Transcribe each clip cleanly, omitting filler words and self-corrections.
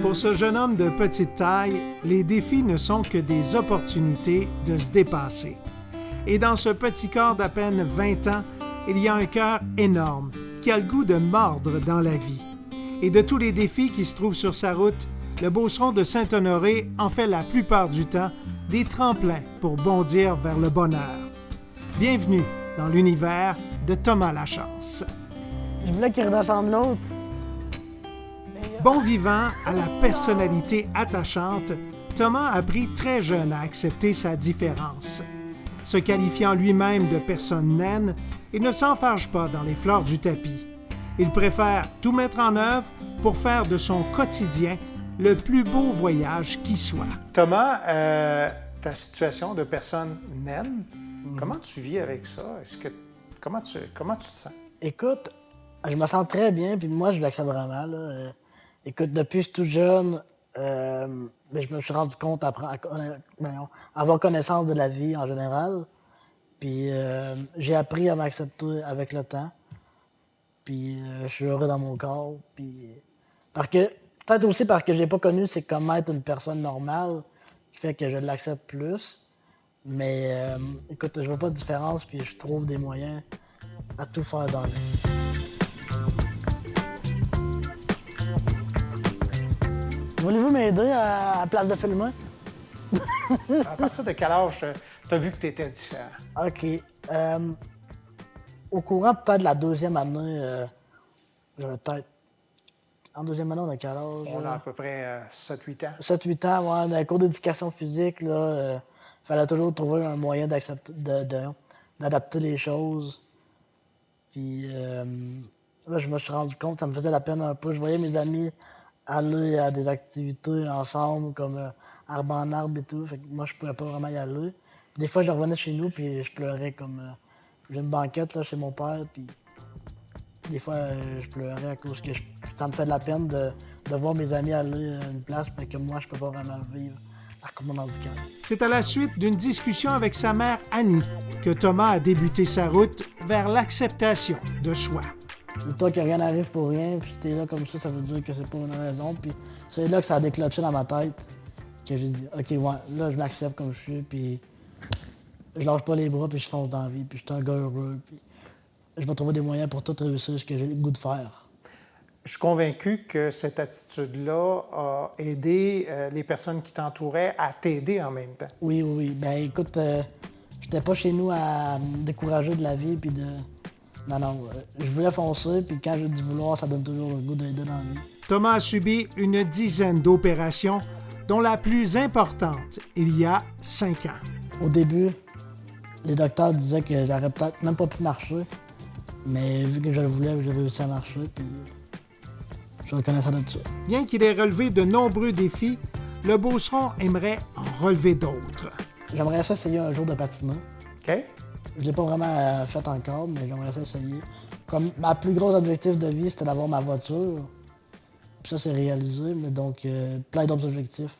Pour ce jeune homme de petite taille, les défis ne sont que des opportunités de se dépasser. Et dans ce petit corps d'à peine 20 ans, il y a un cœur énorme qui a le goût de mordre dans la vie. Et de tous les défis qui se trouvent sur sa route, le Beauceron de Saint-Honoré en fait la plupart du temps des tremplins pour bondir vers le bonheur. Bienvenue dans l'univers de Thomas Lachance. Je voulais qu'il redescende l'autre. Bon vivant à la personnalité attachante, Thomas a appris très jeune à accepter sa différence. Se qualifiant lui-même de personne naine, il ne s'enfarge pas dans les fleurs du tapis. Il préfère tout mettre en œuvre pour faire de son quotidien le plus beau voyage qui soit. Thomas, ta situation de personne naine, comment tu vis avec ça? Comment tu te sens? Écoute, je me sens très bien, puis moi, je l'accepte vraiment. Là. Écoute, depuis que je suis tout jeune, je me suis rendu compte avoir connaissance de la vie en général. Puis j'ai appris à m'accepter avec le temps. Puis je suis heureux dans mon corps. Puis peut-être aussi parce que je l'ai pas connu, c'est comment être une personne normale, qui fait que je l'accepte plus. Mais écoute, je vois pas de différence, puis je trouve des moyens à tout faire dans la vie. Voulez-vous m'aider à la place de filmer? À partir de quel âge tu as vu que tu étais différent? OK. Au courant peut-être de la deuxième année, j'avais peut-être... En deuxième année, on a quel âge? On a à peu près 7-8 ans. 7-8 ans, ouais. Dans les cours d'éducation physique, il fallait toujours trouver un moyen d'adapter les choses. Puis là, je me suis rendu compte, ça me faisait la peine un peu. Je voyais mes amis aller à des activités ensemble, comme arbre en arbre et tout. Fait que moi, je pouvais pas vraiment y aller. Des fois, je revenais chez nous, puis je pleurais comme... j'ai une banquette là, chez mon père, puis des fois, je pleurais à cause que ça me fait de la peine de voir mes amis aller à une place, mais que moi, je peux pas vraiment le vivre à cause de mon handicap. C'est à la suite d'une discussion avec sa mère Annie que Thomas a débuté sa route vers l'acceptation de soi. Dis-toi que rien n'arrive pour rien, puis si t'es là comme ça veut dire que c'est pour une raison. Puis c'est là que ça a déclenché dans ma tête, que j'ai dit, OK, ouais, là, je m'accepte comme je suis, puis je lâche pas les bras, puis je fonce dans la vie, puis je suis un gars heureux, puis je vais trouver des moyens pour tout réussir ce que j'ai le goût de faire. Je suis convaincu que cette attitude-là a aidé les personnes qui t'entouraient à t'aider en même temps. Oui. Ben écoute, j'étais pas chez nous à me décourager de la vie, puis de... Non, je voulais foncer, puis quand j'ai du vouloir, ça donne toujours le goût d'aider dans la vie. Thomas a subi une dizaine d'opérations, dont la plus importante il y a 5 ans. Au début, les docteurs disaient que j'aurais peut-être même pas pu marcher, mais vu que je le voulais, j'ai réussi à marcher, puis je suis reconnaissant de ça. Bien qu'il ait relevé de nombreux défis, le Beauceron aimerait en relever d'autres. J'aimerais essayer un jour de patiner. OK. Je l'ai pas vraiment fait encore, mais j'aimerais essayer. Comme ma plus gros objectif de vie, c'était d'avoir ma voiture. Puis ça, c'est réalisé, mais donc plein d'autres objectifs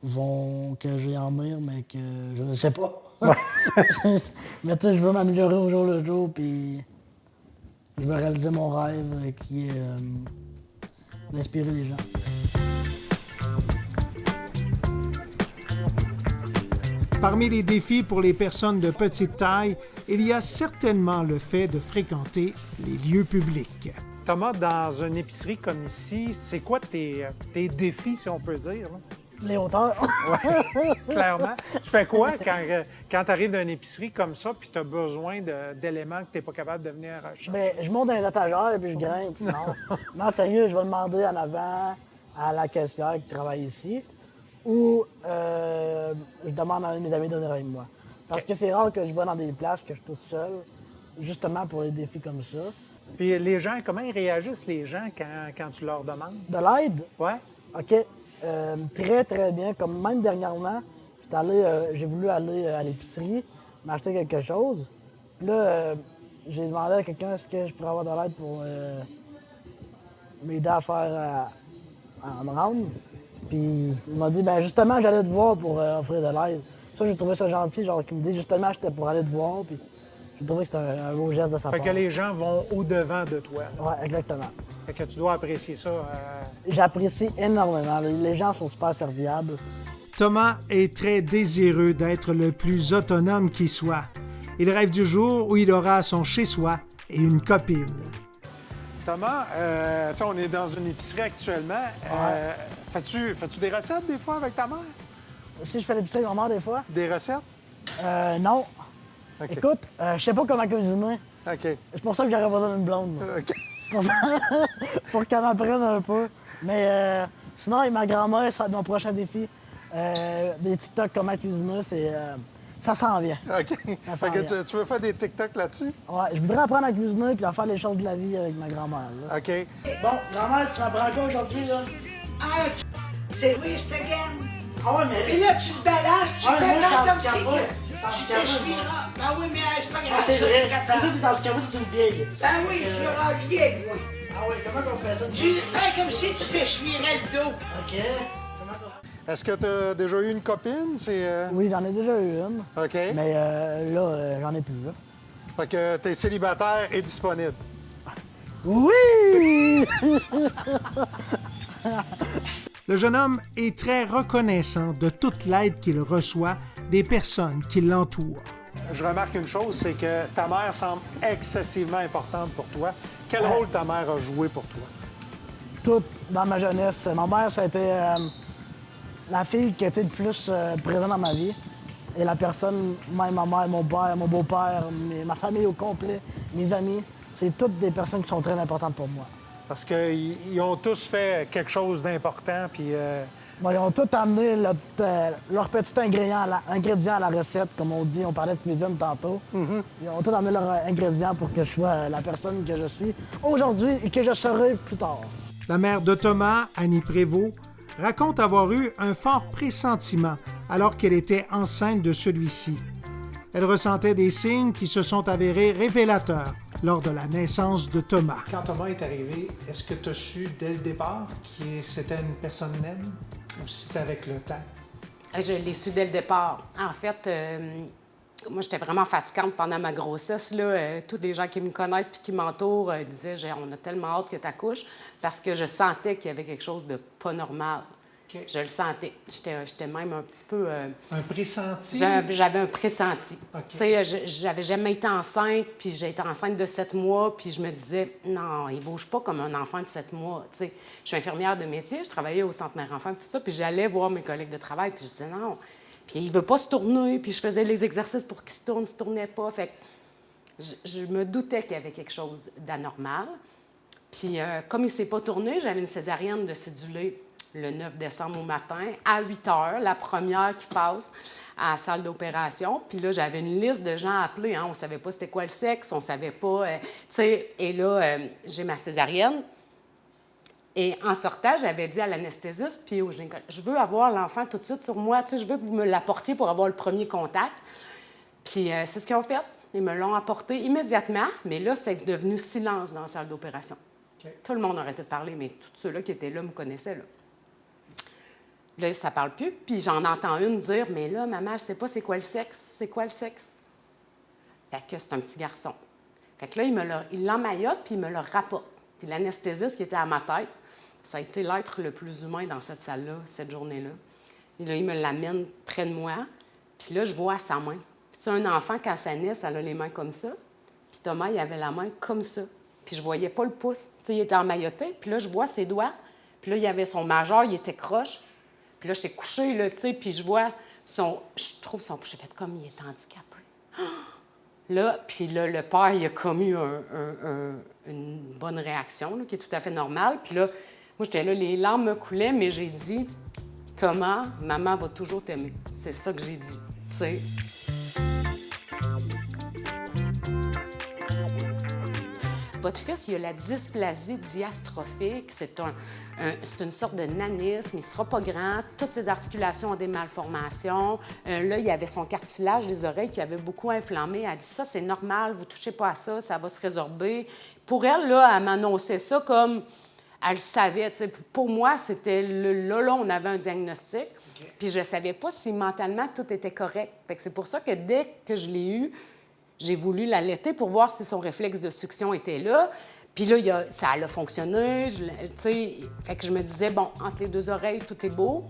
que j'ai en mire, mais que je ne sais pas. Mais tu sais, je veux m'améliorer au jour le jour, puis je veux réaliser mon rêve qui est d'inspirer les gens. Parmi les défis pour les personnes de petite taille, il y a certainement le fait de fréquenter les lieux publics. Thomas, dans une épicerie comme ici, c'est quoi tes défis, si on peut dire? Là? Les hauteurs. Oui, clairement. Tu fais quoi quand tu arrives dans une épicerie comme ça puis tu as besoin d'éléments que tu n'es pas capable de venir acheter? Bien, je monte dans les étagères et puis je grimpe. Non, sérieux, je vais demander en avant à la caissière qui travaille ici ou je demande à un de mes amis de venir avec moi. Parce que c'est rare que je vais dans des places que je suis toute seule, justement pour les défis comme ça. Puis les gens, comment ils réagissent, les gens, quand tu leur demandes? De l'aide? Oui. OK. Très, très bien. Comme même dernièrement, j'ai voulu aller à l'épicerie, m'acheter quelque chose. Puis là, j'ai demandé à quelqu'un est-ce que je pourrais avoir de l'aide pour m'aider à faire à me rendre. Puis il m'a dit, ben justement, j'allais te voir pour offrir de l'aide. Ça, j'ai trouvé ça gentil, genre, qu'il me dit justement, j'étais pour aller te voir. Puis j'ai trouvé que c'était un beau geste de sa part. Fait que les gens vont au-devant de toi. Oui, exactement. Fait que tu dois apprécier ça. J'apprécie énormément. Les gens sont super serviables. Thomas est très désireux d'être le plus autonome qui soit. Il rêve du jour où il aura son chez-soi et une copine. Thomas, on est dans une épicerie actuellement. Fais-tu des recettes des fois avec ta mère? Si je fais l'épicerie avec ma mère des fois? Des recettes? Non. Okay. Écoute, je sais pas comment cuisiner. OK. C'est pour ça que j'aurais besoin d'une blonde. OK. Pour qu'elle m'apprenne un peu. Mais sinon, avec ma grand-mère, ça va être mon prochain défi. Des TikTok comment cuisiner, ça s'en vient. OK. Fait que tu veux faire des TikTok là-dessus? Ouais, je voudrais apprendre à cuisiner puis à faire les choses de la vie avec ma grand-mère. Là. OK. Bon, grand-mère, tu m'apprends quoi aujourd'hui, là? Ah, c'est riche again. Ah ouais, mais... Et là, tu te balances, tu te balances comme si tu tu te suis. Ah oui, mais c'est pas grave. c'est vrai. ça, C'est ça, t'es dans le caveau, tu es une vieille. Ben oui, je suis rendu vieille, moi. Ah ouais, comment on fait ça? Tu fais comme si tu t'essuierais le dos. OK. Est-ce que tu as déjà eu une copine? Oui, j'en ai déjà eu une. OK. Mais là, j'en ai plus, là. Fait que t'es célibataire et disponible. Oui! Le jeune homme est très reconnaissant de toute l'aide qu'il reçoit des personnes qui l'entourent. Je remarque une chose, c'est que ta mère semble excessivement importante pour toi. Quel rôle ta mère a joué pour toi? Tout dans ma jeunesse. Ma mère, ça a été la fille qui a été le plus présente dans ma vie. Et la personne, même ma mère, mon père, mon beau-père, ma famille au complet, mes amis, c'est toutes des personnes qui sont très importantes pour moi. Parce qu'ils ont tous fait quelque chose d'important, puis... Bon, ils ont tous amené leur petit ingrédient à la recette, comme on dit. On parlait de cuisine tantôt. Ils ont tous amené leurs ingrédients pour que je sois la personne que je suis aujourd'hui et que je serai plus tard. La mère de Thomas, Annie Prévost, raconte avoir eu un fort pressentiment alors qu'elle était enceinte de celui-ci. Elle ressentait des signes qui se sont avérés révélateurs lors de la naissance de Thomas. Quand Thomas est arrivé, est-ce que tu as su dès le départ que c'était une personne naine ou c'était avec le temps? Je l'ai su dès le départ. En fait, moi, j'étais vraiment fatigante pendant ma grossesse. Tous les gens qui me connaissent et qui m'entourent disaient « On a tellement hâte que tu accouches » parce que je sentais qu'il y avait quelque chose de pas normal. Okay. Je le sentais. J'étais même un petit peu... Un pressenti? J'avais un pressenti. Okay. Tu sais, j'avais jamais été enceinte, puis j'ai été enceinte de 7 mois, puis je me disais, non, il bouge pas comme un enfant de 7 mois. Tu sais, je suis infirmière de métier, je travaillais au Centre Mère-Enfant, tout ça, puis j'allais voir mes collègues de travail, puis je disais, non. Puis il veut pas se tourner, puis je faisais les exercices pour qu'il se tournait pas. Fait que je me doutais qu'il y avait quelque chose d'anormal. Puis comme il s'est pas tourné, j'avais une césarienne de cédulée le 9 décembre au matin, à 8 h, la première qui passe à la salle d'opération. Puis là, j'avais une liste de gens à appeler. Hein. On ne savait pas c'était quoi le sexe, on ne savait pas... tu sais, et là, j'ai ma césarienne. Et en sortant, j'avais dit à l'anesthésiste puis au gynécologue, je veux avoir l'enfant tout de suite sur moi. Tu sais, je veux que vous me l'apportiez pour avoir le premier contact. Puis c'est ce qu'ils ont fait. Ils me l'ont apporté immédiatement. Mais là, c'est devenu silence dans la salle d'opération. Okay. Tout le monde arrêtait de parler, mais tous ceux-là qui étaient là me connaissaient, là. Là, ça parle plus. Puis j'en entends une dire, mais là, maman, je sais pas c'est quoi le sexe. C'est quoi le sexe? Fait que c'est un petit garçon. Fait que là, il l'emmaillote, puis il me le rapporte. Puis l'anesthésiste qui était à ma tête, ça a été l'être le plus humain dans cette salle-là, cette journée-là. Et là, il me l'amène près de moi. Puis là, je vois sa main. Puis c'est un enfant, quand ça naît, elle a les mains comme ça. Puis Thomas, il avait la main comme ça. Puis je voyais pas le pouce. Tu sais, il était emmailloté. Puis là, je vois ses doigts. Puis là, il y avait son majeur, il était croche. Puis là, j'étais couchée, là, tu sais, puis je vois je trouve son pouce, j'ai fait comme il est handicapé. Là, puis là, le père, il a comme eu une bonne réaction, là, qui est tout à fait normale. Puis là, moi, j'étais là, les larmes me coulaient, mais j'ai dit, Thomas, maman va toujours t'aimer. C'est ça que j'ai dit, tu sais. Votre fils, il a la dysplasie diastrophique. C'est une sorte de nanisme. Il ne sera pas grand. Toutes ses articulations ont des malformations. Là, il y avait son cartilage des oreilles qui avait beaucoup inflammé. Elle a dit, ça, c'est normal, vous ne touchez pas à ça, ça va se résorber. Pour elle, là, elle m'annonçait ça comme... Elle le savait. T'sais. Pour moi, c'était là, on avait un diagnostic. Okay. Puis je ne savais pas si mentalement tout était correct. Fait que c'est pour ça que dès que je l'ai eu, j'ai voulu l'allaiter pour voir si son réflexe de succion était là. Puis là, ça a fonctionné, tu sais. Fait que je me disais, bon, entre les deux oreilles, tout est beau.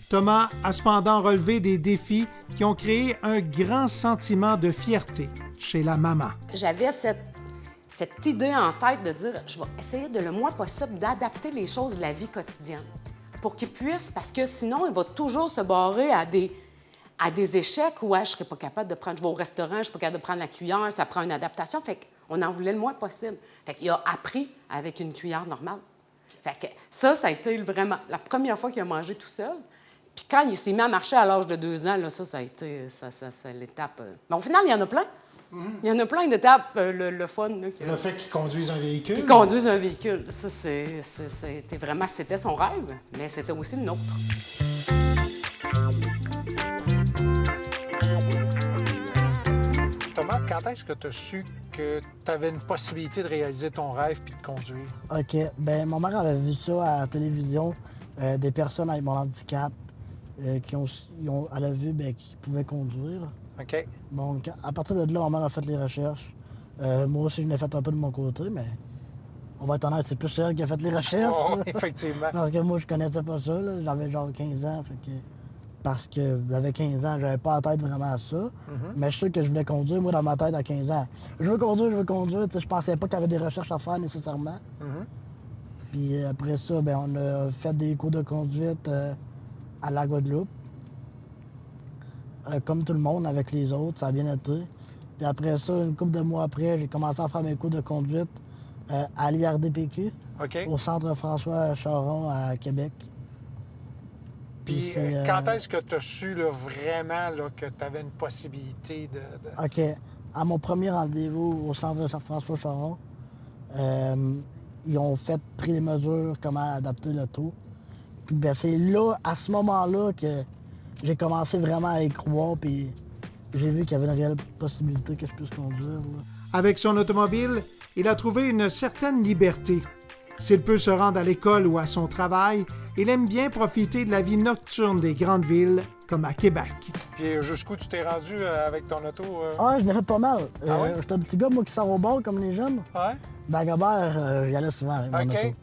Thomas a cependant relevé des défis qui ont créé un grand sentiment de fierté chez la maman. J'avais cette idée en tête de dire, je vais essayer de le moins possible d'adapter les choses de la vie quotidienne pour qu'il puisse, parce que sinon, il va toujours se barrer à des échecs où je ne serais pas capable de prendre, je vais au restaurant, je ne suis pas capable de prendre la cuillère, ça prend une adaptation. Fait qu'on en voulait le moins possible. Fait qu'il a appris avec une cuillère normale. Fait que ça a été vraiment la première fois qu'il a mangé tout seul. Puis quand il s'est mis à marcher à l'âge de 2 ans, là, ça a été c'est l'étape. Mais au final, il y en a plein. Il y en a plein d'étapes, le fun. Là, Le fait qu'il conduise un véhicule. Qu'il conduise un véhicule, ça, c'était son rêve, mais c'était aussi le nôtre. Thomas, quand est-ce que tu as su que tu avais une possibilité de réaliser ton rêve puis de conduire? OK. Ben mon mère avait vu ça à la télévision, des personnes avec mon handicap elle a vu qu'ils pouvaient conduire. OK. Donc, à partir de là, ma mère a fait les recherches. Moi aussi, je l'ai fait un peu de mon côté, mais on va être honnête, c'est plus elle qui a fait les recherches. Oh, effectivement. Parce que moi, je connaissais pas ça. Là. J'avais genre 15 ans. Parce que j'avais 15 ans, j'avais pas la tête vraiment à ça. Mais je suis sûr que je voulais conduire, moi, dans ma tête, à 15 ans. Je veux conduire, je veux conduire. Je pensais pas qu'il y avait des recherches à faire nécessairement. Puis après ça, on a fait des cours de conduite à la Guadeloupe. Comme tout le monde, avec les autres, ça a bien été. Puis après ça, une couple de mois après, j'ai commencé à faire mes cours de conduite à l'IRDPQ, au Centre François Charon à Québec. Puis quand est-ce que tu as su là, vraiment là, que tu avais une possibilité de... OK. À mon premier rendez-vous au Centre François Charon, ils ont pris les mesures, comment adapter l'auto. Puis c'est là, à ce moment-là, que j'ai commencé vraiment à y croire, puis j'ai vu qu'il y avait une réelle possibilité que je puisse conduire. Là. Avec son automobile, il a trouvé une certaine liberté. S'il peut se rendre à l'école ou à son travail, il aime bien profiter de la vie nocturne des grandes villes, comme à Québec. Puis jusqu'où tu t'es rendu avec ton auto? Ah, je l'ai fait pas mal. J'étais un petit gars, moi, qui sort au bord comme les jeunes. Ouais? Dagobert, j'y allais souvent avec mon auto.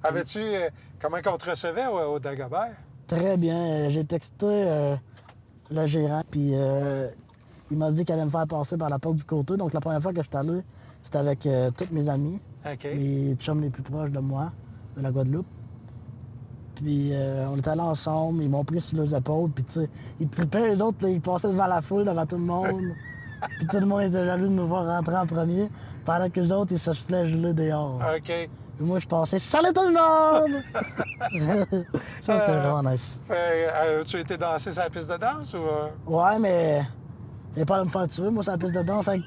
Avais-tu... comment on te recevait au Dagobert? Très bien. J'ai texté le gérant, puis il m'a dit qu'il allait me faire passer par la porte du côté. Donc, la première fois que je suis allé, c'était avec tous mes amis, les chums les plus proches de moi, de la Guadeloupe. Puis, on était allés ensemble, ils m'ont pris sur les épaules, puis, tu sais, ils trippaient, les autres, là, ils passaient devant la foule, devant tout le monde. Puis, tout le monde était jaloux de nous voir rentrer en premier, pendant que les autres, ils se foutaient gelés dehors. OK. Et moi, je passais « Salut tout le monde! » Ça, c'était vraiment nice. Tu as été danser sur la piste de danse ou... Ouais, mais j'ai peur de me faire tuer, moi, sur la piste de danse avec,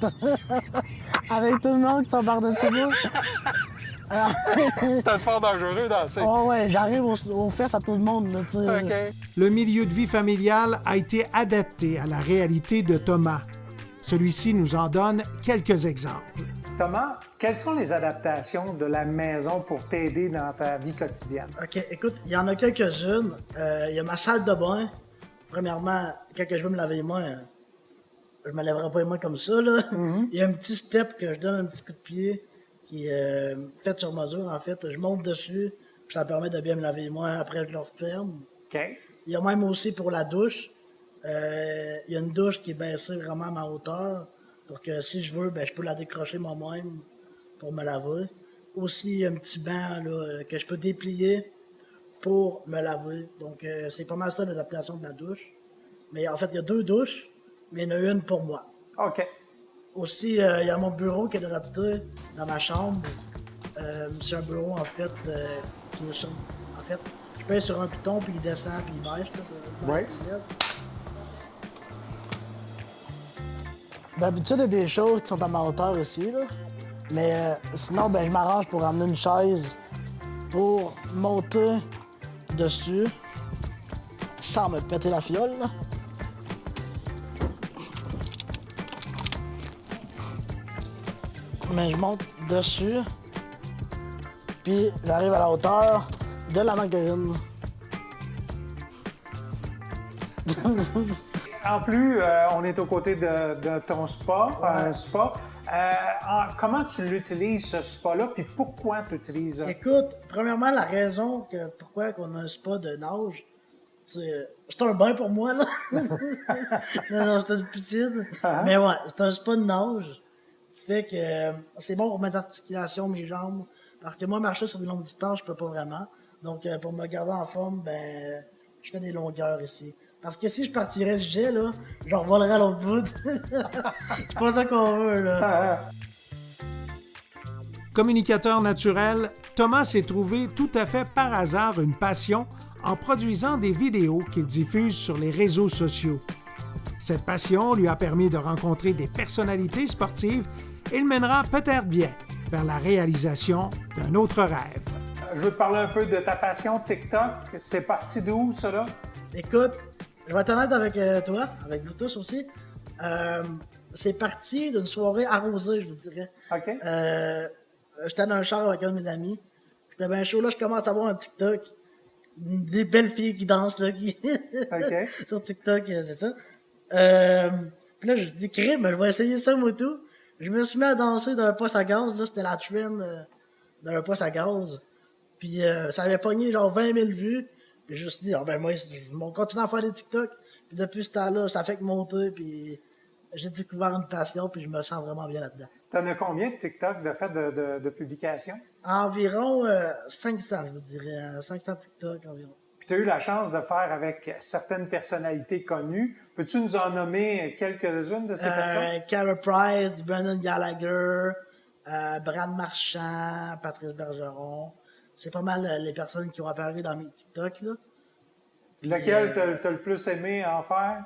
avec tout le monde qui sont par-dessus moi. C'est un sport dangereux, danser. Oh ouais, j'arrive aux fesses à tout le monde, là, tu sais. OK. Le milieu de vie familial a été adapté à la réalité de Thomas. Celui-ci nous en donne quelques exemples. Thomas, quelles sont les adaptations de la maison pour t'aider dans ta vie quotidienne? OK, écoute, il y en a quelques-unes. Il y a ma salle de bain. Premièrement, quand je veux me laver les mains, je me lèverai pas les mains comme ça, là. Il y a un petit step que je donne un petit coup de pied qui est fait sur mesure, en fait. Je monte dessus, puis ça permet de bien me laver les mains. Après, je le referme. OK. Il y a même aussi pour la douche. Il y a une douche qui est baissée vraiment à ma hauteur. Pour que si je veux, je peux la décrocher moi-même pour me laver. Aussi, il y a un petit banc là, que je peux déplier pour me laver. Donc, c'est pas mal ça l'adaptation de la douche. Mais en fait, il y a 2 douches, mais il y en a une pour moi. OK. Aussi, il y a mon bureau qui est adapté dans ma chambre. C'est un bureau, en fait, qui me semble. En fait, je pèse sur un piton, puis il descend, puis il baisse. Oui. D'habitude, il y a des choses qui sont à ma hauteur ici, là. Mais sinon, je m'arrange pour amener une chaise pour monter dessus sans me péter la fiole, là. Mais je monte dessus, puis j'arrive à la hauteur de la margarine. En plus, on est aux côtés de ton spa, un spa. Comment tu l'utilises, ce spa-là, puis pourquoi tu utilises ça? Écoute, premièrement, la raison pourquoi on a un spa de nage, c'est un bain pour moi, là. non, c'est une piscine. Mais ouais, c'est un spa de nage. Qui fait que c'est bon pour mes articulations, mes jambes. Parce que moi, marcher sur des longues distances, je peux pas vraiment. Donc, pour me garder en forme, ben, je fais des longueurs ici. Parce que si je partirais le jet, là, je revolerais à l'autre bout. C'est pas ça qu'on veut, là. Communicateur naturel, Thomas s'est trouvé tout à fait par hasard une passion en produisant des vidéos qu'il diffuse sur les réseaux sociaux. Cette passion lui a permis de rencontrer des personnalités sportives et le mènera peut-être bien vers la réalisation d'un autre rêve. Je veux te parler un peu de ta passion TikTok. C'est parti d'où, ça, là? Écoute, je vais être honnête avec toi, avec vous tous aussi. C'est parti d'une soirée arrosée, je vous dirais. OK. J'étais dans un char avec un de mes amis. J'étais bien chaud, là, je commence à voir un TikTok. Des belles filles qui dansent, là, OK. sur TikTok, c'est ça. Puis là, je dis, crime, je vais essayer ça, moi, tout. Je me suis mis à danser dans un poste à gaz, là, c'était la trend dans un poste à gaz. Puis ça avait pogné genre 20 000 vues. Puis je me suis dit, ah ben moi, je vais continuer à faire des TikTok. Puis depuis ce temps-là, ça fait que monter, puis j'ai découvert une passion, puis je me sens vraiment bien là-dedans. T'en as combien de TikTok de fait de publications? Environ 500, je vous dirais. 500 TikTok environ. Puis tu as eu la chance de faire avec certaines personnalités connues. Peux-tu nous en nommer quelques-unes de ces personnes? Cara Price, Brandon Gallagher, Brad Marchand, Patrice Bergeron. C'est pas mal les personnes qui ont apparu dans mes TikTok, là. Lequel t'as le plus aimé en faire?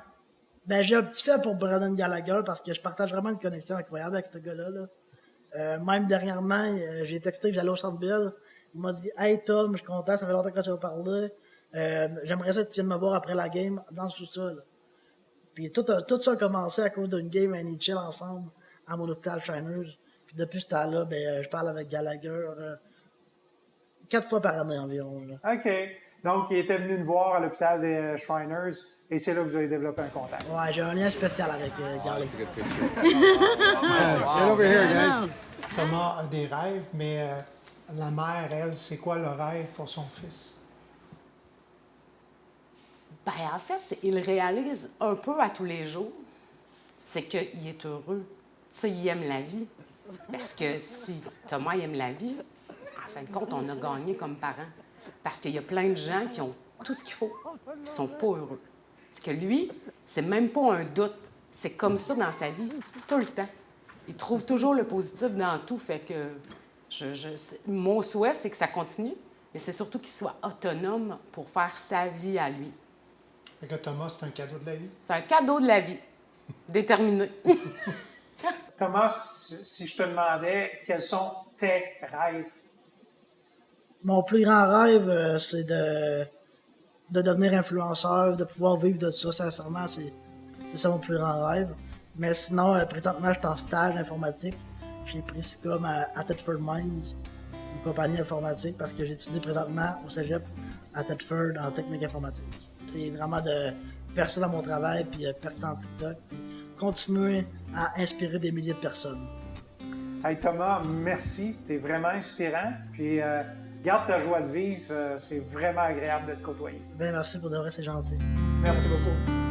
Ben, j'ai un petit fait pour Brandon Gallagher parce que je partage vraiment une connexion incroyable avec ce gars-là, là. Même dernièrement, j'ai texté que j'allais au Centre Bell. Il m'a dit « Hey Tom, je suis content, ça fait longtemps qu'on s'est parlé. J'aimerais ça que tu viennes me voir après la game dans tout ça. » Puis tout ça a commencé à cause d'une game à NHL ensemble à mon hôpital Shriners. Puis depuis ce temps-là, ben, je parle avec Gallagher 4 fois par année environ. Là. OK. Donc, il était venu nous voir à l'hôpital des Shriners et c'est là que vous avez développé un contact. Ouais, j'ai un lien spécial avec Gallagher. Thomas a des rêves, mais la mère, elle, c'est quoi le rêve pour son fils? Ben, en fait, il réalise un peu à tous les jours, c'est qu'il est heureux. Tu sais, il aime la vie. Parce que si Thomas il aime la vie, en fin de compte, on a gagné comme parents. Parce qu'il y a plein de gens qui ont tout ce qu'il faut, qui ne sont pas heureux. Parce que lui, c'est même pas un doute. C'est comme ça dans sa vie, tout le temps. Il trouve toujours le positif dans tout. Fait que mon souhait, c'est que ça continue, mais c'est surtout qu'il soit autonome pour faire sa vie à lui. Fait que Thomas, c'est un cadeau de la vie? C'est un cadeau de la vie. Déterminé. Thomas, si je te demandais quels sont tes rêves? Mon plus grand rêve, c'est de devenir influenceur, de pouvoir vivre de ça, sincèrement, c'est ça mon plus grand rêve. Mais sinon, présentement, je suis en stage informatique. J'ai pris ce comme à Thetford Mines, une compagnie informatique, parce que j'étudie présentement au cégep à Thetford en technique informatique. C'est vraiment de percer dans mon travail, puis percer en TikTok, puis continuer à inspirer des milliers de personnes. Hey Thomas, merci. Tu es vraiment inspirant. Puis garde ta joie de vivre. C'est vraiment agréable de te côtoyer. Ben merci pour de vrai, c'est gentil. Merci beaucoup.